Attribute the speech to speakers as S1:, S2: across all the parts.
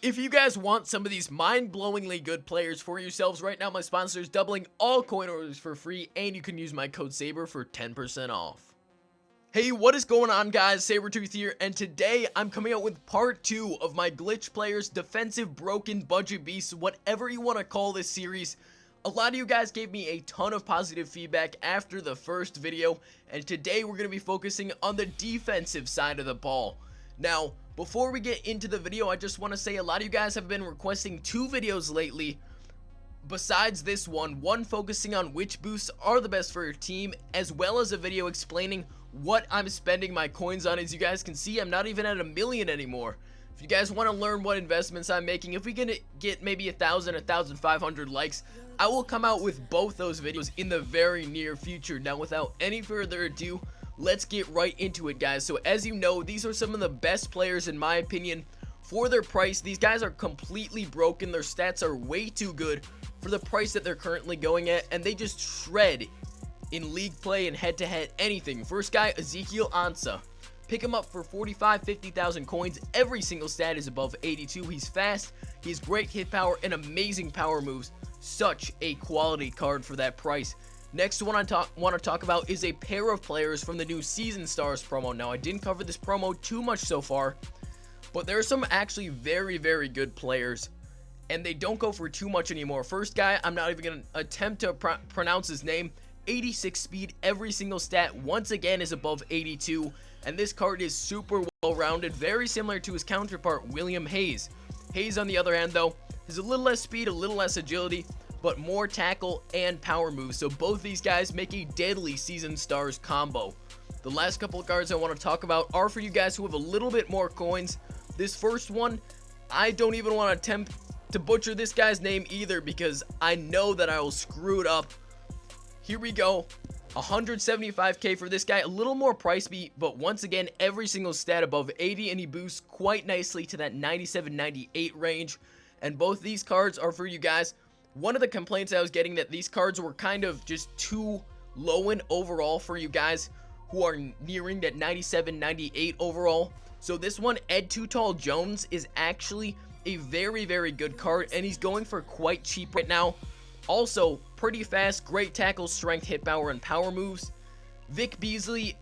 S1: If you guys want some of these mind-blowingly good players for yourselves, right now my sponsor is doubling all coin orders for free, and you can use my code SABRE for 10% off. Hey, what is going on, guys? Sabrtooth here, and today I'm coming out with part 2 of my glitch players, defensive, broken, budget beasts, whatever you want to call this series. A lot of you guys gave me a ton of positive feedback after the first video, and today we're going to be focusing on the defensive side of the ball. Now, before we get into the video, I just want to say a lot of you guys have been requesting 2 videos lately besides this one focusing on which boosts are the best for your team, as well as a video explaining what I'm spending my coins on. As you guys can see, I'm not even at 1 million anymore. If you guys want to learn what investments I'm making, if we can get maybe 1,000, 1,500 likes, I will come out with both those videos in the very near future. Now, without any further ado, let's get right into it, guys. So as you know, these are some of the best players in my opinion for their price. These guys are completely broken. Their stats are way too good for the price that they're currently going at, and they just shred in league play and head-to-head anything. First guy, Ezekiel Ansah. Pick him up for 45, 50,000 coins. Every single stat is above 82. He's fast, he has great hit power, and amazing power moves. Such a quality card for that price. Next one I want to talk about is a pair of players from the new Season Stars promo. Now, I didn't cover this promo too much so far, but there are some actually very, very good players, and they don't go for too much anymore. First guy, I'm not even going to attempt to pronounce his name. 86 speed, every single stat once again is above 82, and this card is super well-rounded, very similar to his counterpart, William Hayes. Hayes, on the other hand, though, has a little less speed, a little less agility, but more tackle and power moves. So both these guys make a deadly Season Stars combo. The last couple of cards I want to talk about are for you guys who have a little bit more coins. This first one, I don't even want to attempt to butcher this guy's name either, because I know that I will screw it up. Here we go. 175k for this guy, a little more price beat, but once again, every single stat above 80, and he boosts quite nicely to that 97, 98 range. And both these cards are for you guys. One of the complaints I was getting that these cards were kind of just too low in overall for you guys who are nearing that 97, 98 overall. So this one, Ed Too Tall Jones, is actually a very, very good card, and he's going for quite cheap right now. Also, pretty fast, great tackle, strength, hit power, and power moves. Vic Beasley,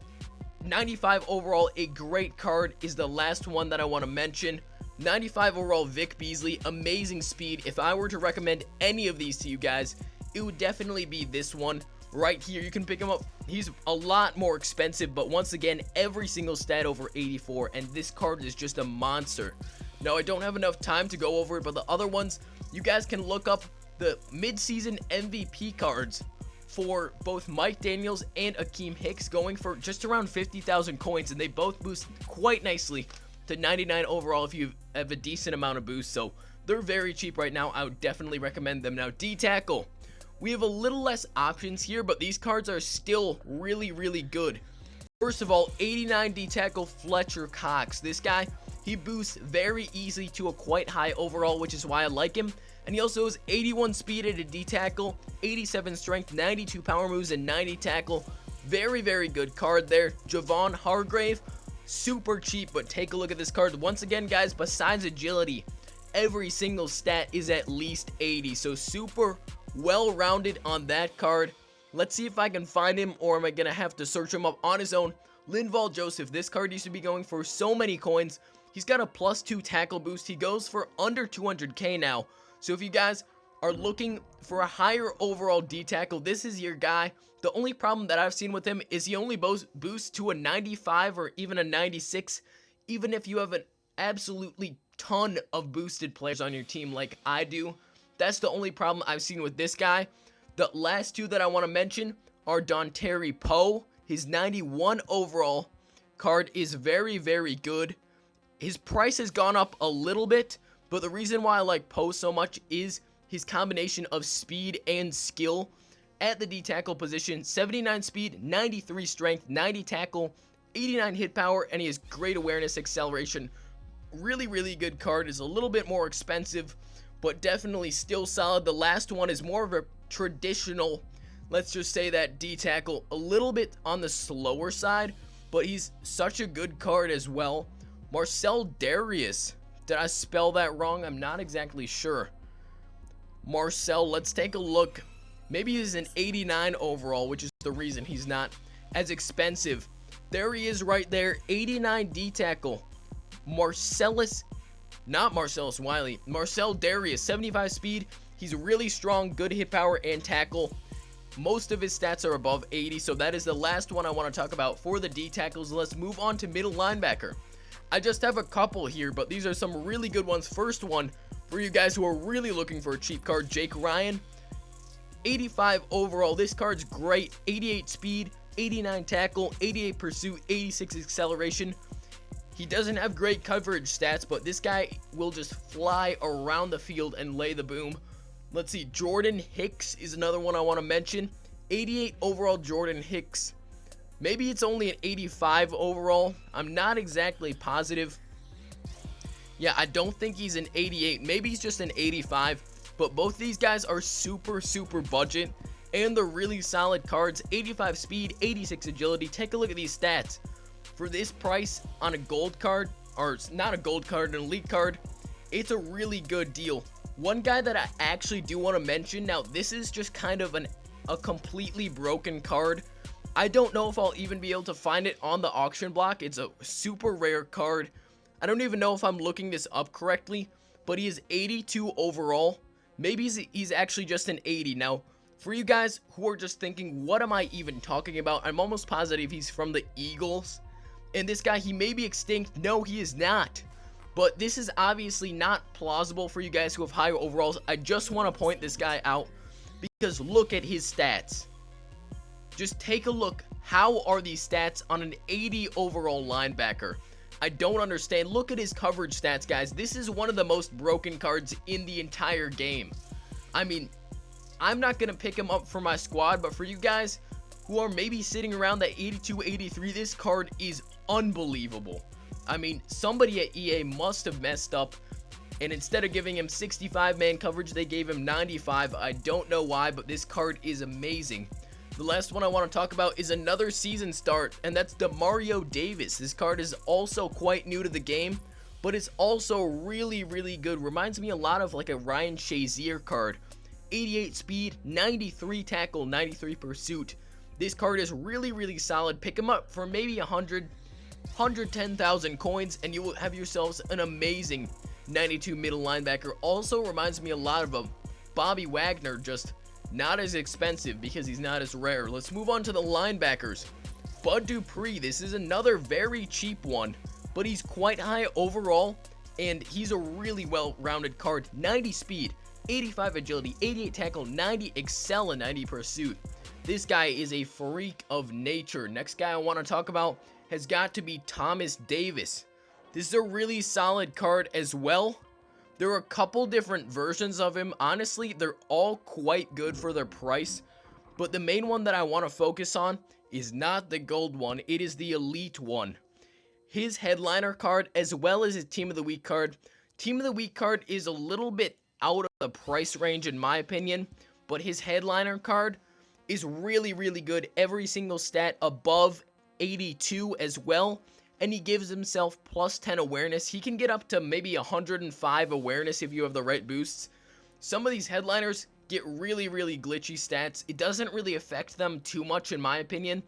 S1: 95 overall, a great card, is the last one that I want to mention. 95 overall Vic Beasley, amazing speed. If I were to recommend any of these to you guys, it would definitely be this one right here. You can pick him up. He's a lot more expensive, but once again, every single stat over 84, and this card is just a monster. Now, I don't have enough time to go over it, but the other ones, you guys can look up the mid-season MVP cards for both Mike Daniels and Akeem Hicks, going for just around 50,000 coins, and they both boost quite nicely to 99 overall if you have a decent amount of boost. So they're very cheap right now. I would definitely recommend them. Now, D-Tackle, we have a little less options here, but these cards are still really, really good. First of all, 89 D-Tackle Fletcher Cox. This guy, he boosts very easily to a quite high overall, which is why I like him. And he also has 81 speed at a D-Tackle, 87 strength, 92 power moves, and 90 tackle. Very, very good card there. Javon Hargrave, super cheap, but take a look at this card. Once again, guys, besides agility, every single stat is at least 80. So super well-rounded on that card. Let's see if I can find him, or am I going to have to search him up on his own. Linval Joseph, this card used to be going for so many coins. He's got a +2 tackle boost. He goes for under 200k now. So if you guys are looking for a higher overall D-Tackle, this is your guy. The only problem that I've seen with him is he only boosts to a 95 or even a 96, even if you have an absolutely ton of boosted players on your team like I do. That's the only problem I've seen with this guy. The last two that I want to mention are Dontari Poe. His 91 overall card is very, very good. His price has gone up a little bit, but the reason why I like Poe so much is his combination of speed and skill at the D-Tackle position. 79 speed, 93 strength, 90 tackle, 89 hit power, and he has great awareness, acceleration. Really, really good card. Is a little bit more expensive, but definitely still solid. The last one is more of a traditional, let's just say that D-Tackle, a little bit on the slower side, but he's such a good card as well. Marcel Darius, Did I spell that wrong? I'm not exactly sure. Marcel, let's take a look. Maybe he's an 89 overall, which is the reason he's not as expensive. There he is right there, 89 D tackle. Marcellus, not Marcellus Wiley, Marcel Darius, 75 speed. He's really strong, good hit power and tackle. Most of his stats are above 80, so that is the last one I want to talk about for the D tackles. Let's move on to middle linebacker. I just have a couple here, but these are some really good ones. First one, for you guys who are really looking for a cheap card, Jake Ryan, 85 overall. This card's great. 88 speed, 89 tackle, 88 pursuit, 86 acceleration. He doesn't have great coverage stats, but this guy will just fly around the field and lay the boom. Let's see, Jordan Hicks is another one I want to mention. 88 overall Jordan Hicks. Maybe it's only an 85 overall. I'm not exactly positive. Yeah, I don't think he's an 88. Maybe he's just an 85. But both these guys are super budget. And they're really solid cards. 85 speed, 86 agility. Take a look at these stats. For this price on a gold card, or not a gold card, an elite card, it's a really good deal. One guy that I actually do want to mention, now this is just kind of a completely broken card. I don't know if I'll even be able to find it on the auction block. It's a super rare card. I don't even know if I'm looking this up correctly, but he is 82 overall. Maybe he's actually just an 80. Now, for you guys who are just thinking, what am I even talking about? I'm almost positive he's from the Eagles. And this guy, he may be extinct. No, he is not. But this is obviously not plausible for you guys who have higher overalls. I just want to point this guy out because look at his stats. Just take a look. How are these stats on an 80 overall linebacker? I don't understand. Look at his coverage stats, guys. This is one of the most broken cards in the entire game. I mean, I'm not going to pick him up for my squad, but for you guys who are maybe sitting around that 82, 83, this card is unbelievable. I mean, somebody at EA must have messed up, and instead of giving him 65 man coverage, they gave him 95. I don't know why, but this card is amazing. The last one I want to talk about is another season start, and that's Demario Davis. This card is also quite new to the game, but it's also really good. Reminds me a lot of like a Ryan Shazier card. 88 speed, 93 tackle, 93 pursuit. This card is really solid. Pick him up for maybe 110,000 coins, and you will have yourselves an amazing 92 middle linebacker. Also reminds me a lot of a Bobby Wagner, just not as expensive because he's not as rare. Let's move on to the linebackers. Bud Dupree, this is another very cheap one, but he's quite high overall, and he's a really well-rounded card. 90 speed, 85 agility, 88 tackle, 90 excel, and 90 pursuit. This guy is a freak of nature. Next guy I want to talk about has got to be Thomas Davis. This is a really solid card as well. There are a couple different versions of him. Honestly, they're all quite good for their price. But the main one that I want to focus on is not the gold one. It is the elite one. His headliner card as well as his team of the week card. Team of the week card is a little bit out of the price range in my opinion. But his headliner card is really good. Every single stat above 82 as well. And he gives himself plus 10 awareness. He can get up to maybe 105 awareness if you have the right boosts. Some of these headliners get really glitchy stats. It doesn't really affect them too much in my opinion,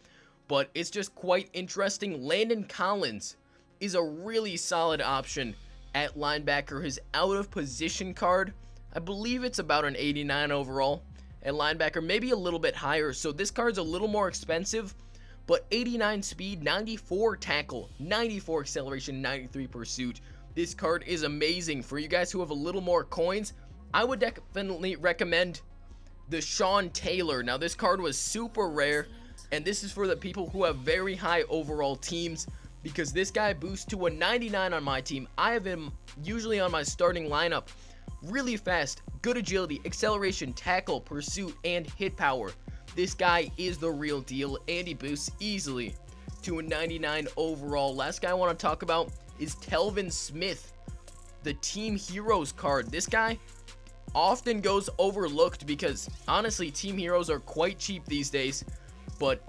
S1: but it's just quite interesting. Landon Collins is a really solid option at linebacker. His out of position card, I believe it's about an 89 overall. At linebacker, maybe a little bit higher, so this card's a little more expensive. But 89 speed, 94 tackle, 94 acceleration, 93 pursuit. This card is amazing. For you guys who have a little more coins, I would definitely recommend the Sean Taylor. Now, this card was super rare, and this is for the people who have very high overall teams, because this guy boosts to a 99 on my team. I have him usually on my starting lineup. Really fast, good agility, acceleration, tackle, pursuit, and hit power. This guy is the real deal, and he boosts easily to a 99 overall. Last guy I want to talk about is Telvin Smith, the Team Heroes card. This guy often goes overlooked because, honestly, Team Heroes are quite cheap these days. But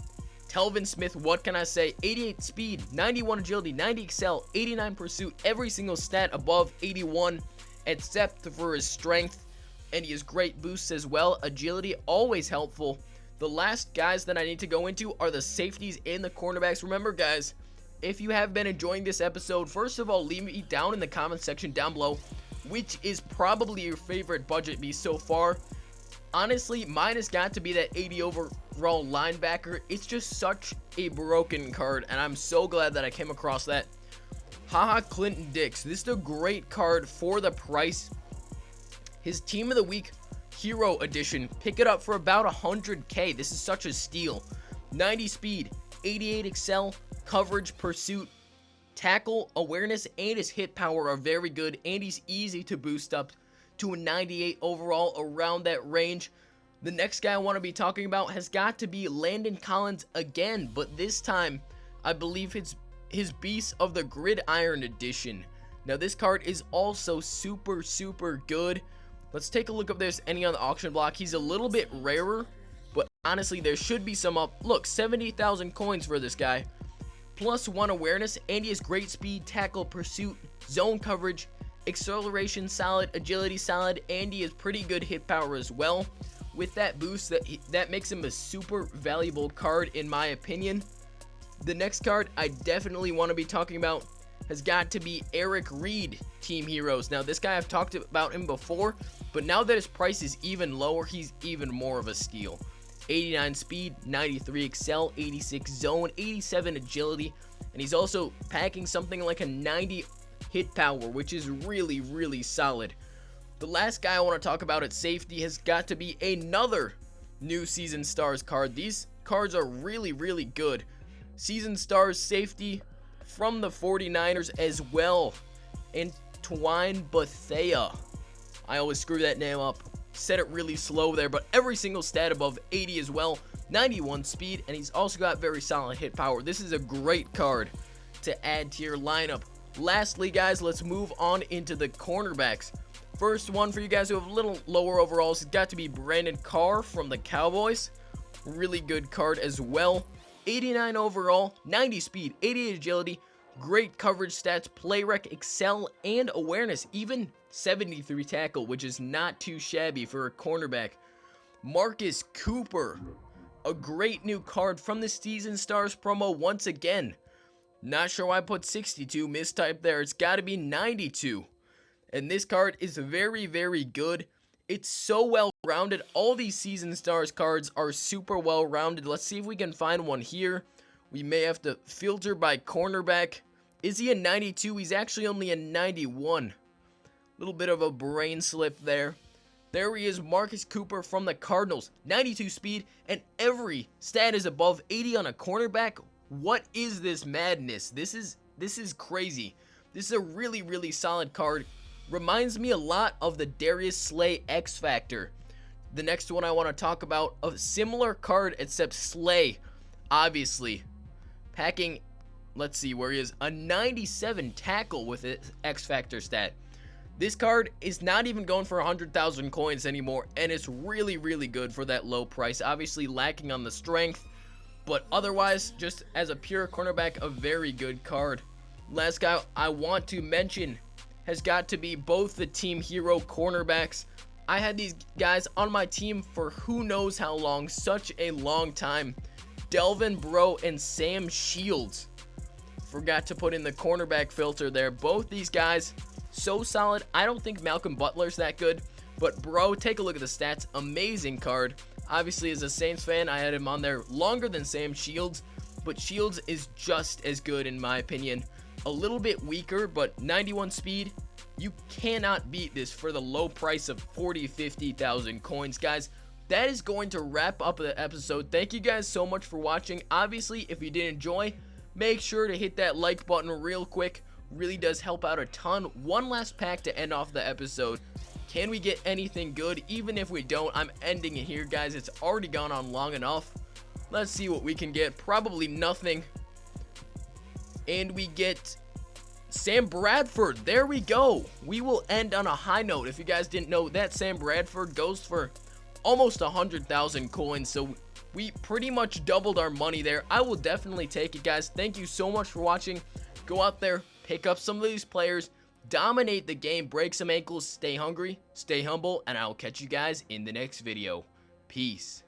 S1: Telvin Smith, what can I say? 88 speed, 91 agility, 90 excel, 89 pursuit, every single stat above 81 except for his strength, and he has great boosts as well. Agility, always helpful. The last guys that I need to go into are the safeties and the cornerbacks. Remember, guys, if you have been enjoying this episode, first of all, leave me down in the comment section down below which is probably your favorite budget beast so far. Honestly, mine has got to be that 80 overall linebacker. It's just such a broken card, and I'm so glad that I came across that. Haha Clinton Dix. This is a great card for the price. His Team of the Week Hero Edition. Pick it up for about 100k. This is such a steal. 90 speed, 88 excel, coverage, pursuit, tackle, awareness, and his hit power are very good, and he's easy to boost up to a 98 overall, around that range. The next guy I want to be talking about has got to be Landon Collins again, but this time I believe it's his Beast of the Gridiron Edition. Now this card is also super good. Let's take a look if there's any on the auction block. He's a little bit rarer, but honestly there should be some up. Look, 70,000 coins for this guy. +1 awareness, and he has great speed, tackle, pursuit, zone coverage, acceleration solid, agility solid, and he has pretty good hit power as well. With that boost, that makes him a super valuable card in my opinion. The next card I definitely want to be talking about has got to be Eric Reed Team Heroes. Now this guy, I've talked about him before, but now that his price is even lower, he's even more of a steal. 89 speed, 93 excel, 86 zone, 87 agility, and he's also packing something like a 90 hit power, which is really solid. The last guy I want to talk about at safety has got to be another new Season Stars card. These cards are really good. Season Stars safety from the 49ers as well, and Twine Bethea. I always screw that name up. Said it really slow there, but every single stat above 80 as well. 91 speed, and he's also got very solid hit power. This is a great card to add to your lineup. Lastly, guys, let's move on into the cornerbacks. First one for you guys who have a little lower overalls has got to be Brandon Carr from the Cowboys. Really good card as well. 89 overall, 90 speed, 88 agility, great coverage stats, play rec, excel, and awareness. Even 73 tackle, which is not too shabby for a cornerback. Marcus Cooper, a great new card from the Season Stars promo once again. Not sure why I put 62, mistype there. It's got to be 92. And this card is very good. It's so well rounded. All these Season Stars cards are super well rounded. Let's see if we can find one here. We may have to filter by cornerback. Is he a 92? He's actually only a 91. Little bit of a brain slip there. There he is, Marcus Cooper from the Cardinals. 92 speed, and every stat is above 80 on a cornerback. What is this madness? This is crazy. This is a really solid card. Reminds me a lot of the Darius Slay X Factor. The next one I want to talk about, a similar card except Slay, obviously. Packing, let's see where he is, a 97 tackle with an X Factor stat. This card is not even going for 100,000 coins anymore, and it's really good for that low price. Obviously lacking on the strength, but otherwise, just as a pure cornerback, a very good card. Last guy I want to mention has got to be both the team hero cornerbacks. I had these guys on my team for who knows how long, such a long time. Delvin Bro and Sam Shields. Forgot to put in the cornerback filter there. Both these guys, so solid. I don't think Malcolm Butler's that good, but Bro, take a look at the stats. Amazing card. Obviously, as a Saints fan, I had him on there longer than Sam Shields, but Shields is just as good in my opinion. A little bit weaker, but 91 speed. You cannot beat this for the low price of 50,000 coins, guys. That is going to wrap up the episode. Thank you guys so much for watching. Obviously, if you did enjoy, make sure to hit that like button real quick. Really does help out a ton. One last pack to end off the episode. Can we get anything good? Even if we don't, I'm ending it here, guys. It's already gone on long enough. Let's see what we can get. Probably nothing. And we get Sam Bradford. There we go. We will end on a high note. If you guys didn't know, that Sam Bradford goes for almost 100,000 coins. So We pretty much doubled our money there. I will definitely take it, guys. Thank you so much for watching. Go out there, pick up some of these players, dominate the game, break some ankles, stay hungry, stay humble, and I will catch you guys in the next video. Peace.